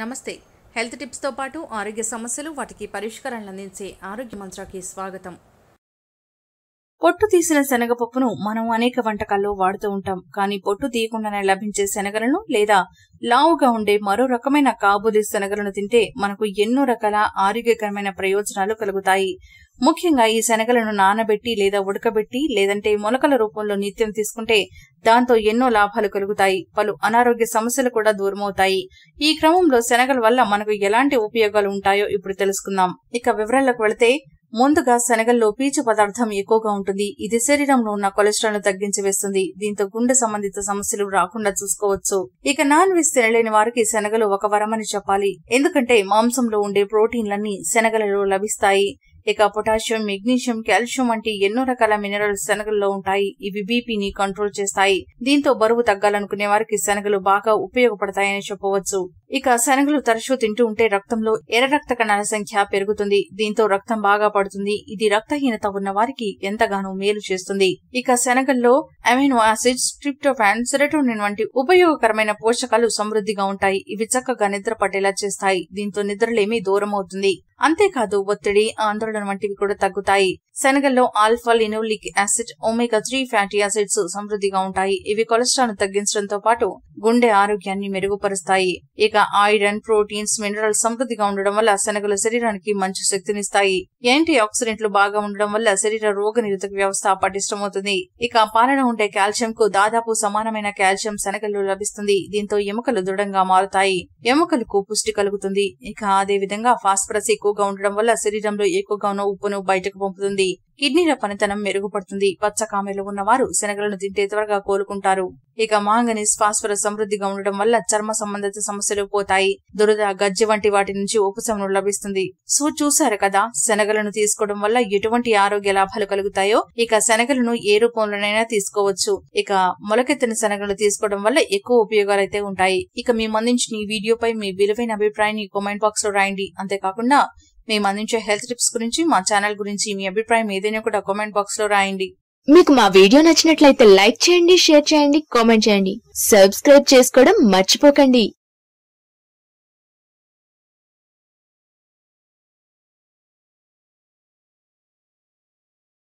నమస్తే. Health tips తో పాటు ఆరోగ్య సమస్యలు వాటికి పరిష్కారాలను అందించే ఆరోగ్య మంత్రాకి స్వాగతం. పొట్టు తీసిన శనగపప్పును మనం అనేక వంటకాల్లో వాడుతూ ఉంటాం. కానీ పొట్టు తీయకుండానే లభించే శనగలను లేదా లావుగా ఉండే మరో రకమైన కాబూలి శనగలను తింటే మనకు ఎన్నో రకాల ఆరోగ్యకరమైన ప్రయోజనాలు కలుగుతాయి. ముఖ్యంగా ఈ శనగలను నానబెట్టి లేదా ఉడకబెట్టి లేదంటే మొలకల రూపంలో నిత్యం తీసుకుంటే దాంతో ఎన్నో లాభాలు కలుగుతాయి. పలు అనారోగ్య సమస్యలు కూడా దూరమవుతాయి. ఈ క్రమంలో శనగల వల్ల మనకు ఎలాంటి ఉపయోగాలు ఉంటాయో ఇప్పుడు తెలుసుకుందాం. ఇక వివరాలకు వెళితే ముందుగా శనగల్లో పీచు పదార్థం ఎక్కువగా ఉంటుంది. ఇది శరీరంలో ఉన్న కొలెస్ట్రాల్ ను తగ్గించి వేస్తుంది. దీంతో గుండె సంబంధిత సమస్యలు రాకుండా చూసుకోవచ్చు. ఇక నాన్ వెజ్ తినలేని వారికి శనగలు ఒక వరమని చెప్పాలి. ఎందుకంటే మాంసంలో ఉండే ప్రోటీన్లన్నీ శనగలలో లభిస్తాయి. ఇక పొటాషియం, మెగ్నీషియం, కాల్షియం వంటి ఎన్నో రకాల మినరల్స్ శనగల్లో ఉంటాయి. ఇవి బీపీని కంట్రోల్ చేస్తాయి. దీంతో బరువు తగ్గాలనుకునే వారికి శనగలు బాగా ఉపయోగపడతాయని చెప్పవచ్చు. ఇక శనగలు తరచూ తింటూ ఉంటే రక్తంలో ఎర్ర రక్త కణాల సంఖ్య పెరుగుతుంది. దీంతో రక్తం బాగా పడుతుంది. ఇది రక్తహీనత ఉన్న వారికి ఎంతగానో మేలు చేస్తుంది. ఇక శనగల్లో అమైనో యాసిడ్స్, ట్రిప్టోఫాన్, సెరోటోనిన్ వంటి ఉపయోగకరమైన పోషకాలు సమృద్ధిగా ఉంటాయి. ఇవి చక్కగా నిద్ర పట్టేలా చేస్తాయి. దీంతో నిద్రలేమీ దూరం అవుతుంది. అంతేకాదు ఒత్తిడి, ఆందోళన వంటివి కూడా తగ్గుతాయి. శనగల్లో alpha linoleic acid, omega 3 fatty acids సమృద్ధిగా ఉంటాయి. ఇవి కొలెస్ట్రాల్ ను తగ్గించడంతో పాటు గుండె ఆరోగ్యాన్ని మెరుగుపరుస్తాయి. ఇక ఐరన్, ప్రోటీన్స్, మినరల్స్ సమృద్ధిగా ఉండడం వల్ల శనగలు శరీరానికి మంచి శక్తినిస్తాయి. యాంటీ ఆక్సిడెంట్లు బాగా ఉండడం వల్ల శరీర రోగ నిరోధక వ్యవస్థ పటిష్టమవుతుంది. ఇక పాలలో ఉండే కాల్షియం కు దాదాపు సమానమైన కాల్షియం శనగల్లో లభిస్తుంది. దీంతో ఎముకలు దృఢంగా మారుతాయి. ఎముకలకు పుష్టి కలుగుతుంది. ఇక అదే విధంగా ఫాస్ఫరస్ ఎక్కువగా ఉండడం వల్ల శరీరంలో ఎక్కువగా ఉన్న ఉప్పును బయటకు పంపుతుంది. కిడ్నీల పనితనం మెరుగుపడుతుంది. పచ్చకామెలు ఉన్నవారు శనగలను తింటే త్వరగా కోలుకుంటారు. ఇక మాంగనీస్, ఫాస్ఫరస్ సమృద్ధిగా ఉండడం వల్ల చర్మ సంబంధిత సమస్యలు పోతాయి. దురద, గజ్జి వంటి వాటి నుంచి ఉపశమనం లభిస్తుంది. సో చూశారు కదా, శనగలను తీసుకోవడం వల్ల ఎటువంటి ఆరోగ్య లాభాలు కలుగుతాయో. ఇక శనగలను ఏ రూపంలోనైనా తీసుకోవచ్చు. ఇక మొలకెత్తిన శనగలను తీసుకోవడం వల్ల ఎక్కువ ఉపయోగాలైతే ఉంటాయి. ఇక మేము అందించిన ఈ వీడియోపై మీ విలువైన అభిప్రాయాన్ని కామెంట్ బాక్స్ లో రాయండి. అంతేకాకుండా మేము అందించే హెల్త్ టిప్స్ గురించి, మా ఛానల్ గురించి మీ అభిప్రాయం ఏదైనా కూడా కామెంట్ బాక్స్ లో రాయండి. మీకు మా వీడియో నచ్చినట్లయితే లైక్ చేయండి, షేర్ చేయండి, కామెంట్ చేయండి. సబ్స్క్రైబ్ చేసుకోవడం మర్చిపోకండి.